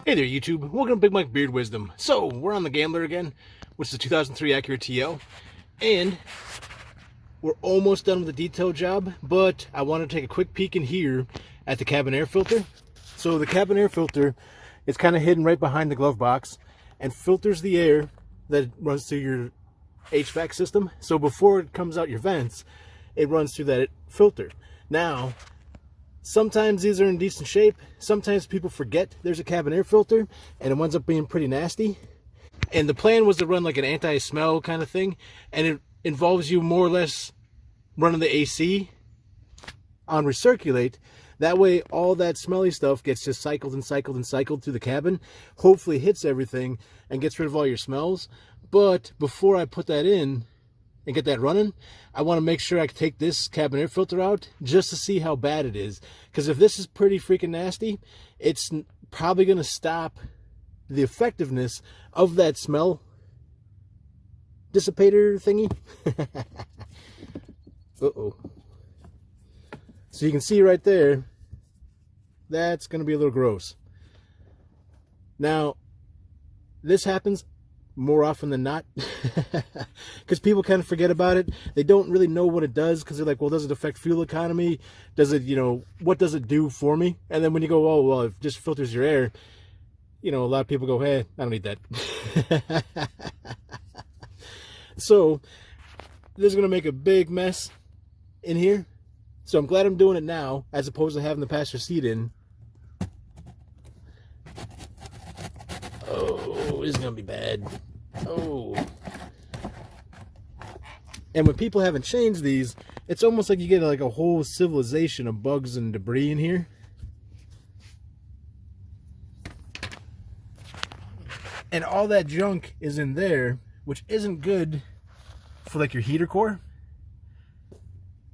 Hey there, YouTube. Welcome to Big Mike Beard Wisdom. So, we're on the Gambler again, which is the 2003 Acura TL, and we're almost done with the detail job, but I want to take a quick peek in here at the cabin air filter. So the cabin air filter is kind of hidden right behind the glove box and filters the air that runs through your HVAC system. So before it comes out your vents, it runs through that filter. Now, sometimes these are in decent shape. Sometimes people forget there's a cabin air filter and it ends up being pretty nasty. And the plan was to run like an anti-smell kind of thing, and it involves you more or less running the AC on recirculate. That way all that smelly stuff gets just cycled and cycled and cycled through the cabin, hopefully hits everything and gets rid of all your smells. But before I put that in and get that running, I want to make sure I can take this cabin air filter out just to see how bad it is. Because if this is pretty freaking nasty, it's probably going to stop the effectiveness of that smell dissipator thingy. Uh-oh. So you can see right there, that's going to be a little gross. Now, this happens more often than not because people kind of forget about it. They don't really know what it does because they're like, well, does it affect fuel economy? Does it, what does it do for me? And then when you go, oh, well, it just filters your air, a lot of people go, hey, I don't need that. So this is going to make a big mess in here. So I'm glad I'm doing it now as opposed to having the passenger seat in. Oh, this is going to be bad. Oh. And when people haven't changed these, it's almost like you get like a whole civilization of bugs and debris in here. And all that junk is in there, which isn't good for like your heater core.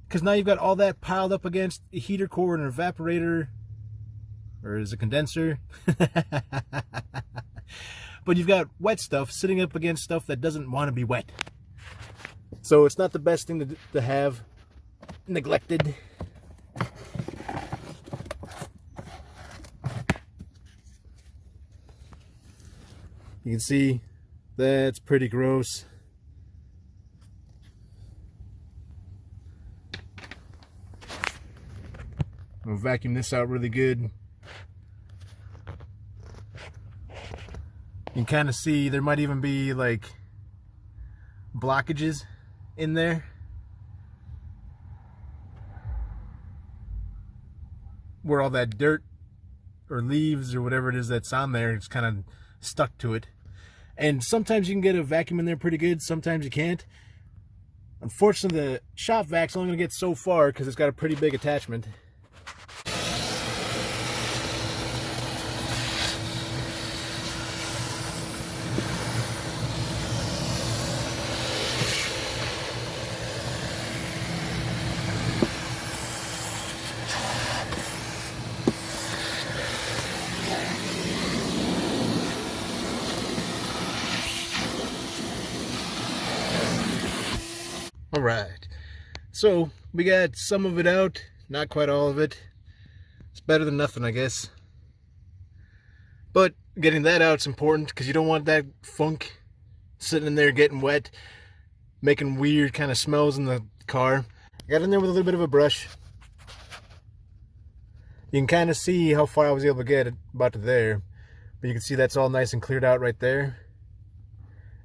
Because now you've got all that piled up against a heater core and an evaporator, or is it a condenser? But you've got wet stuff sitting up against stuff that doesn't want to be wet. So it's not the best thing to have neglected. You can see that's pretty gross. I'm gonna vacuum this out really good. You can kind of see there might even be like blockages in there where all that dirt or leaves or whatever it is that's on there, it's kind of stuck to it. And sometimes you can get a vacuum in there pretty good, sometimes you can't. Unfortunately, the shop vac's only gonna get so far because it's got a pretty big attachment. Alright, so we got some of it out, not quite all of it. It's better than nothing, I guess. But getting that out is important because you don't want that funk sitting in there getting wet, making weird kind of smells in the car. I got in there with a little bit of a brush. You can kind of see how far I was able to get it, about to there. But you can see that's all nice and cleared out right there.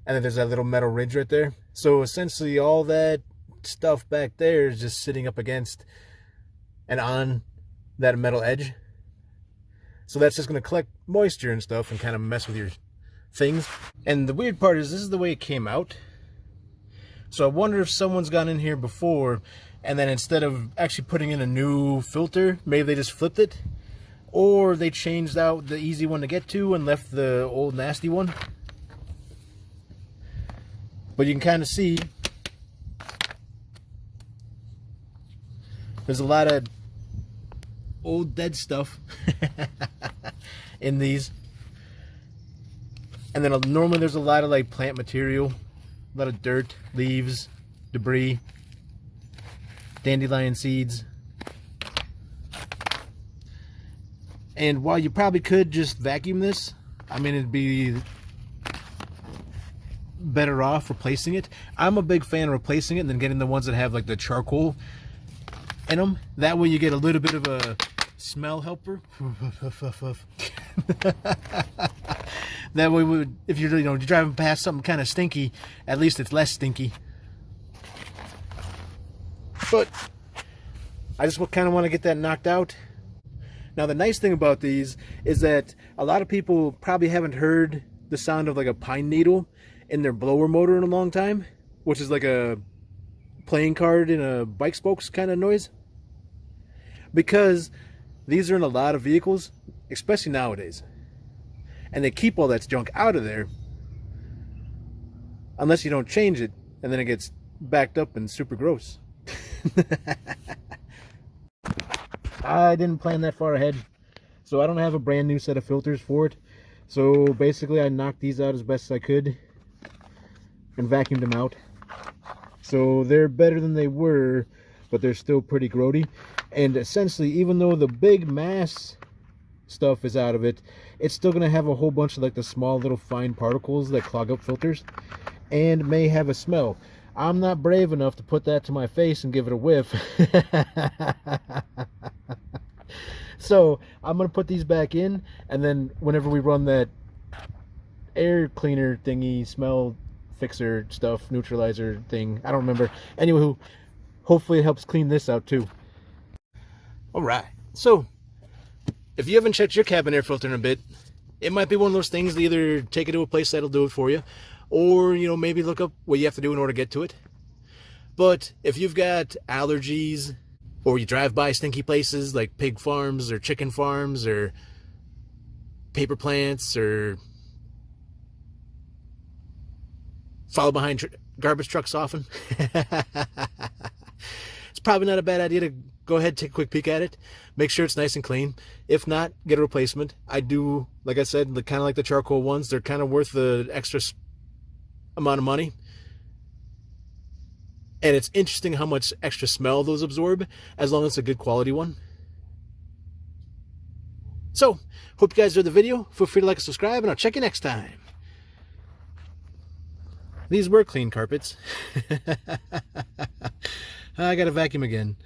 And then there's that little metal ridge right there. So essentially all that stuff back there is just sitting up against and on that metal edge. So that's just going to collect moisture and stuff and kind of mess with your things. And the weird part is this is the way it came out. So I wonder if someone's gone in here before and then instead of actually putting in a new filter, maybe they just flipped it. Or they changed out the easy one to get to and left the old nasty one. But you can kind of see there's a lot of old dead stuff in these. And then normally there's a lot of like plant material, a lot of dirt, leaves, debris, dandelion seeds. And while you probably could just vacuum this I mean, it'd be better off replacing it. I'm a big fan of replacing it and then getting the ones that have like the charcoal in them. That way you get a little bit of a smell helper. That way, if you're driving past something kind of stinky, at least it's less stinky. But I just kind of want to get that knocked out. Now the nice thing about these is that a lot of people probably haven't heard the sound of like a pine needle in their blower motor in a long time, which is like a playing card in a bike spokes kind of noise. Because these are in a lot of vehicles, especially nowadays. And they keep all that junk out of there unless you don't change it, and then it gets backed up and super gross. I didn't plan that far ahead, so I don't have a brand new set of filters for it. So basically I knocked these out as best as I could and vacuumed them out. So they're better than they were, but they're still pretty grody. And essentially, even though the big mass stuff is out of it, it's still going to have a whole bunch of like the small little fine particles that clog up filters and may have a smell. I'm not brave enough to put that to my face and give it a whiff. So I'm going to put these back in, and then whenever we run that air cleaner thingy, smell fixer stuff, neutralizer thing, I don't remember. Anyway, hopefully it helps clean this out too. Alright, so if you haven't checked your cabin air filter in a bit, it might be one of those things to either take it to a place that'll do it for you, or maybe look up what you have to do in order to get to it. But if you've got allergies, or you drive by stinky places like pig farms or chicken farms or paper plants, or follow behind garbage trucks often, it's probably not a bad idea to go ahead and take a quick peek at it. Make sure it's nice and clean. If not, get a replacement. I do, like I said, kind of like the charcoal ones. They're kind of worth the extra amount of money. And it's interesting how much extra smell those absorb, as long as it's a good quality one. So, hope you guys enjoyed the video. Feel free to like and subscribe, and I'll check you next time. These were clean carpets. I gotta vacuum again.